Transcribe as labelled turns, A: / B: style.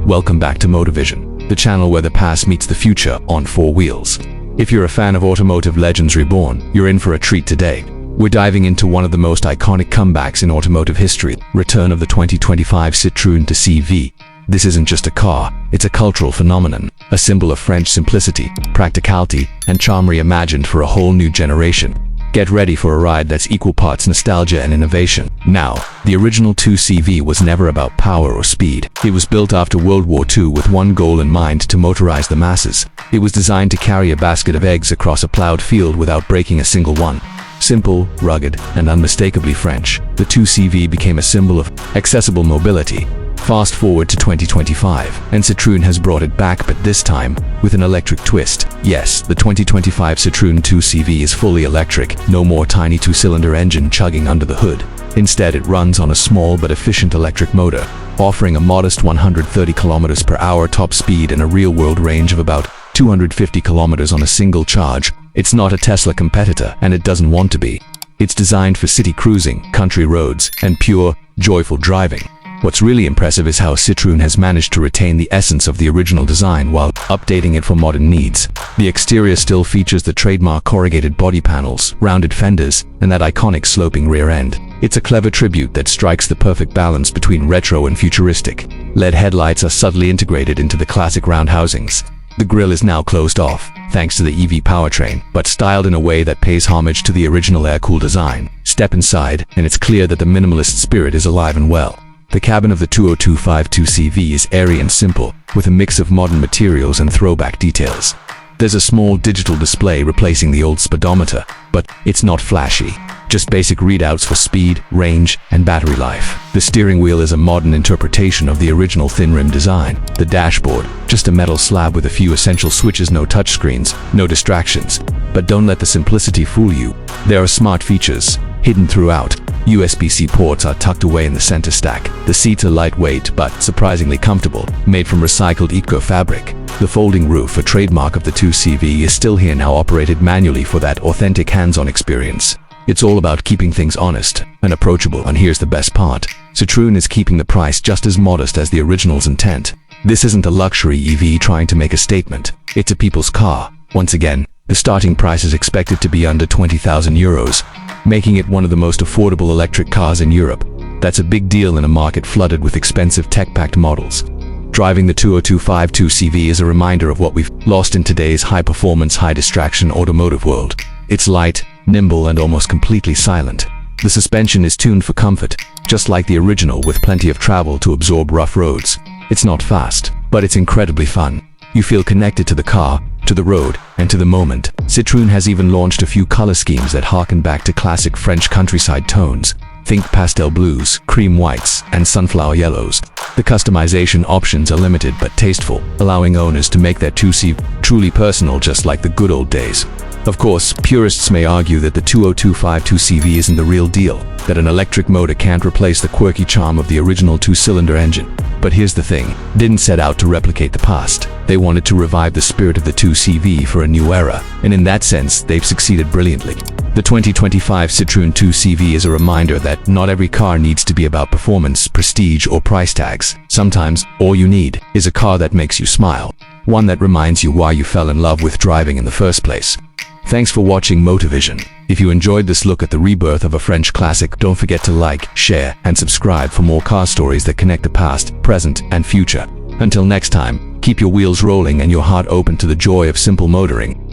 A: Welcome back to Moter Vision, the channel where the past meets the future on four wheels. If you're a fan of automotive legends reborn, you're in for a treat today. We're diving into one of the most iconic comebacks in automotive history, return of the 2025 Citroën 2CV. This isn't just a car, it's a cultural phenomenon, a symbol of French simplicity, practicality, and charm reimagined for a whole new generation. Get ready for a ride that's equal parts nostalgia and innovation. Now, the original 2CV was never about power or speed. It was built after World War II with one goal in mind: to motorize the masses. It was designed to carry a basket of eggs across a plowed field without breaking a single one. Simple, rugged, and unmistakably French, the 2CV became a symbol of accessible mobility. Fast forward to 2025, and Citroën has brought it back, but this time with an electric twist. Yes, the 2025 Citroën 2CV is fully electric, no more tiny two-cylinder engine chugging under the hood. Instead, it runs on a small but efficient electric motor, offering a modest 130 km/h top speed and a real-world range of about 250 km on a single charge. It's not a Tesla competitor, and it doesn't want to be. It's designed for city cruising, country roads, and pure, joyful driving. What's really impressive is how Citroën has managed to retain the essence of the original design while updating it for modern needs. The exterior still features the trademark corrugated body panels, rounded fenders, and that iconic sloping rear end. It's a clever tribute that strikes the perfect balance between retro and futuristic. LED headlights are subtly integrated into the classic round housings. The grille is now closed off, thanks to the EV powertrain, but styled in a way that pays homage to the original air-cooled design. Step inside, and it's clear that the minimalist spirit is alive and well. The cabin of the 2025 2CV is airy and simple, with a mix of modern materials and throwback details. There's a small digital display replacing the old speedometer, but it's not flashy. Just basic readouts for speed, range, and battery life. The steering wheel is a modern interpretation of the original thin rim design. The dashboard, just a metal slab with a few essential switches, no touchscreens, no distractions. But don't let the simplicity fool you. There are smart features hidden throughout. USB-C ports are tucked away in the center stack. The seats are lightweight but surprisingly comfortable, made from recycled eco fabric. The folding roof, a trademark of the 2CV, is still here now, operated manually for that authentic hands-on experience. It's all about keeping things honest and approachable, and here's the best part. Citroën is keeping the price just as modest as the original's intent. This isn't a luxury EV trying to make a statement. It's a people's car. Once again, the starting price is expected to be under 20,000 euros, making it one of the most affordable electric cars in Europe. That's a big deal in a market flooded with expensive tech-packed models. Driving the 2025 2CV is a reminder of what we've lost in today's high-performance, high-distraction automotive world. It's light, nimble, and almost completely silent. The suspension is tuned for comfort, just like the original, with plenty of travel to absorb rough roads. It's not fast, but it's incredibly fun. You feel connected to the car, to the road, and to the moment. Citroën has even launched a few color schemes that harken back to classic French countryside tones. Think pastel blues, cream whites, and sunflower yellows. The customization options are limited but tasteful, allowing owners to make their 2CV truly personal, just like the good old days. Of course, purists may argue that the 2025 2CV isn't the real deal, that an electric motor can't replace the quirky charm of the original two-cylinder engine. But here's the thing, didn't set out to replicate the past. They wanted to revive the spirit of the 2CV for a new era, and in that sense, they've succeeded brilliantly. The 2025 Citroën 2CV is a reminder that not every car needs to be about performance, prestige, or price tags. Sometimes, all you need is a car that makes you smile. One that reminds you why you fell in love with driving in the first place. Thanks for watching Moter Vision. If you enjoyed this look at the rebirth of a French classic, don't forget to like, share, and subscribe for more car stories that connect the past, present, and future. Until next time, keep your wheels rolling and your heart open to the joy of simple motoring.